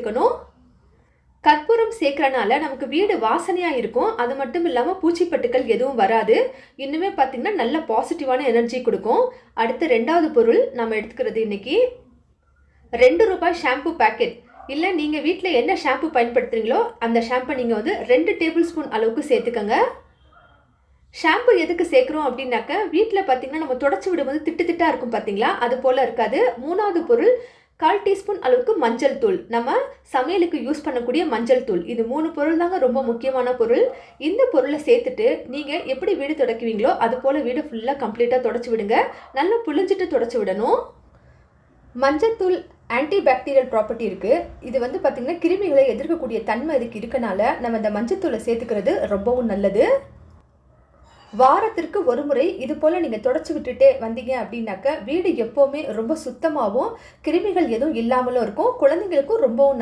சேர்த்துக்கணும். கற்பூரம் சேர்க்கறனால நமக்கு வீடு வாசனையாக இருக்கும். அது மட்டும் இல்லாமல் பூச்சிப்பட்டுக்கள் எதுவும் வராது. இன்னுமே பார்த்திங்கன்னா நல்ல பாசிட்டிவான எனர்ஜி கொடுக்கும். அடுத்து 2வது பொருள் நம்ம எடுத்துக்கிறது இன்றைக்கி ₹2 ஷாம்பு பேக்கெட். இல்லை நீங்கள் வீட்டில் என்ன ஷாம்பு பயன்படுத்துகிறீங்களோ அந்த ஷாம்பை நீங்கள் வந்து 2 டேபிள் ஸ்பூன் அளவுக்கு சேர்த்துக்கோங்க. ஷாம்பு எதுக்கு சேர்க்குறோம் அப்படின்னாக்க வீட்டில் பார்த்திங்கன்னா நம்ம தொடச்சி விடும்போது திட்டு திட்டாக இருக்கும் பார்த்தீங்களா, அது போல் இருக்காது. 3வது பொருள் 1/4 டீஸ்பூன் அளவுக்கு மஞ்சள் தூள். நம்ம சமையலுக்கு யூஸ் பண்ணக்கூடிய மஞ்சள் தூள். இது 3 பொருள் தாங்க ரொம்ப முக்கியமான பொருள். இந்த பொருளை சேர்த்துட்டு நீங்கள் எப்படி வீடு துடைக்குவீங்களோ அது போல் வீடு ஃபுல்லாக கம்ப்ளீட்டாக தொடச்சி விடுங்க. நல்லா புளிஞ்சிட்டு தொடச்சி விடணும். மஞ்சள் தூள் ஆன்டி பாக்டீரியல் ப்ராப்பர்ட்டி இருக்குது. இது வந்து பார்த்திங்கன்னா கிருமிகளை எதிர்க்கக்கூடிய தன்மை இதுக்கு இருக்கனால நம்ம இந்த மஞ்சள் தூளை சேர்த்துக்கிறது ரொம்பவும் நல்லது. வாரத்திற்கு ஒரு முறை இது போல் நீங்கள் தொடச்சி விட்டுட்டே வந்தீங்க அப்படின்னாக்க வீடு எப்போவுமே ரொம்ப சுத்தமாகவும் கிருமிகள் எதுவும் இல்லாமலும் இருக்கும். குழந்தைங்களுக்கும் ரொம்பவும் நல்ல